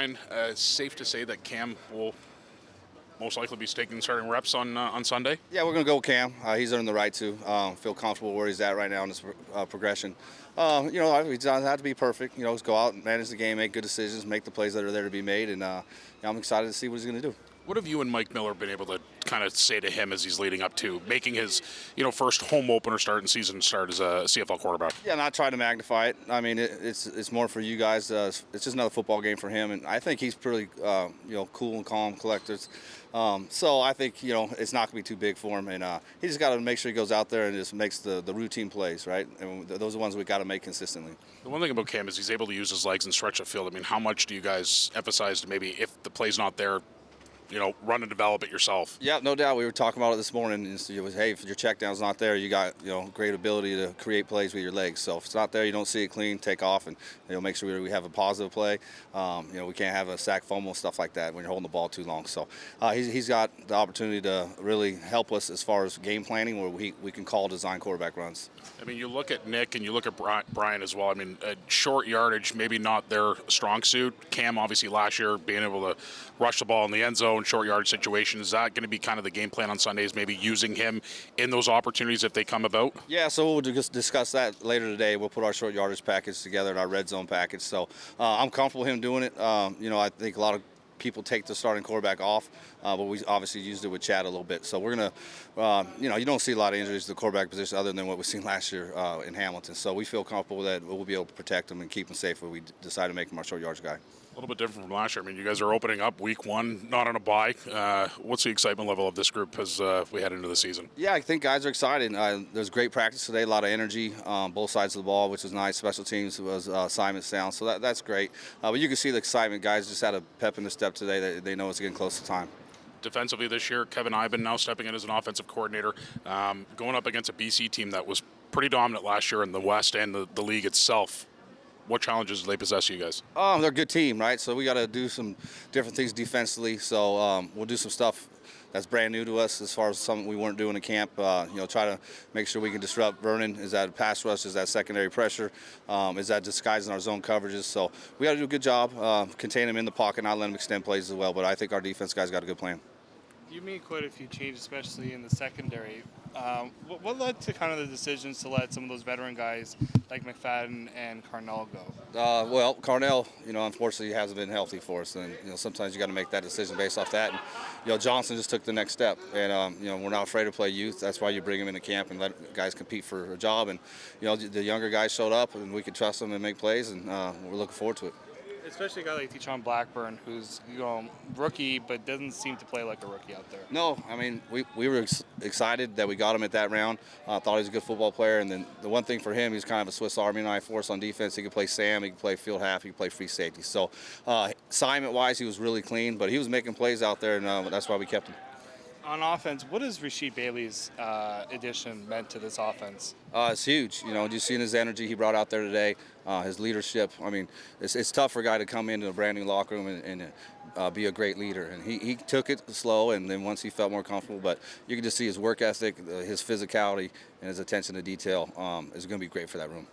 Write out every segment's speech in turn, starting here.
Ryan, safe to say that Cam will most likely be taking starting reps on Sunday? Yeah, we're going to go with Cam. He's earned the right to feel comfortable where he's at right now in this progression. He doesn't have to be perfect. Just go out and manage the game, make good decisions, make the plays that are there to be made, and I'm excited to see what he's going to do. What have you and Mike Miller been able to kind of say to him as he's leading up to making his, first home opener start and season start as a CFL quarterback? Yeah, not trying to magnify it. I mean, it's more for you guys. It's just another football game for him, and I think he's pretty, cool and calm, collected. So I think it's not going to be too big for him, and he just got to make sure he goes out there and just makes the routine plays, right? And those are the ones we got to make consistently. The one thing about Cam is he's able to use his legs and stretch the field. I mean, how much do you guys emphasize to maybe if the play's not there, run and develop it yourself? Yeah, no doubt. We were talking about it this morning. It was, hey, if your check down's not there, you got great ability to create plays with your legs. So if it's not there, you don't see it clean, take off, and make sure we have a positive play. We can't have a sack, fumble, stuff like that when you're holding the ball too long. So he's got the opportunity to really help us as far as game planning, where we can call design quarterback runs. I mean, you look at Nick and you look at Brian as well. I mean, short yardage, maybe not their strong suit. Cam, obviously, last year, being able to rush the ball in the end zone, short yardage situation. Is that going to be kind of the game plan on Sundays, maybe using him in those opportunities if they come about? Yeah, so we'll just discuss that later today. We'll put our short yardage package together in our red zone package. So I'm comfortable with him doing it. I think a lot of people take the starting quarterback off, but we obviously used it with Chad a little bit. So we're going to, you don't see a lot of injuries to the quarterback position other than what we've seen last year in Hamilton. So we feel comfortable that we'll be able to protect him and keep him safe when we decide to make him our short yardage guy. A little bit different from last year. I mean, you guys are opening up week one, not on a bye. What's the excitement level of this group as we head into the season? Yeah, I think guys are excited. There's great practice today, a lot of energy on both sides of the ball, which was nice. Special teams was assignment sound, so that's great. But you can see the excitement. Guys just had a pep in their step today. They know it's getting close to time. Defensively this year, Kevin Ivan now stepping in as an offensive coordinator, going up against a BC team that was pretty dominant last year in the West and the league itself. What challenges do they possess, you guys? They're a good team, right? So we got to do some different things defensively. So we'll do some stuff that's brand new to us as far as something we weren't doing in camp. Try to make sure we can disrupt Vernon. Is that a pass rush? Is that secondary pressure? Is that disguising our zone coverages? So we got to do a good job, contain him in the pocket, not let him extend plays as well. But I think our defense guys got a good plan. You made quite a few changes, especially in the secondary. What led to kind of the decisions to let some of those veteran guys like McFadden and Carnell go? Well, Carnell, unfortunately hasn't been healthy for us, and sometimes you got to make that decision based off that. And Johnson just took the next step, and we're not afraid to play youth. That's why you bring them into camp and let guys compete for a job. And the younger guys showed up, and we could trust them and make plays, and we're looking forward to it. Especially a guy like T-Sean Blackburn, who's rookie, but doesn't seem to play like a rookie out there. No, I mean, we were excited that we got him at that round. Thought he was a good football player, and then the one thing for him, he's kind of a Swiss Army knife for us on defense. He could play Sam, he could play field half, he could play free safety. So assignment-wise, he was really clean, but he was making plays out there, and that's why we kept him. On offense, what has Rasheed Bailey's addition meant to this offense? It's huge. Just seeing his energy he brought out there today, his leadership. I mean, it's tough for a guy to come into a brand new locker room and be a great leader. And he took it slow, and then once he felt more comfortable. But you can just see his work ethic, his physicality, and his attention to detail is going to be great for that room.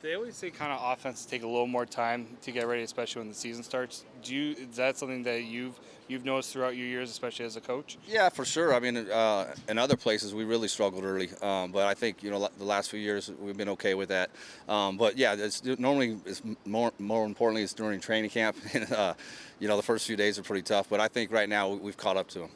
They always say kind of offense take a little more time to get ready, especially when the season starts. Is that something that you've noticed throughout your years, especially as a coach? Yeah, for sure. I mean, in other places we really struggled early, but I think the last few years we've been okay with that. But yeah, it's more importantly it's during training camp, and the first few days are pretty tough. But I think right now we've caught up to them.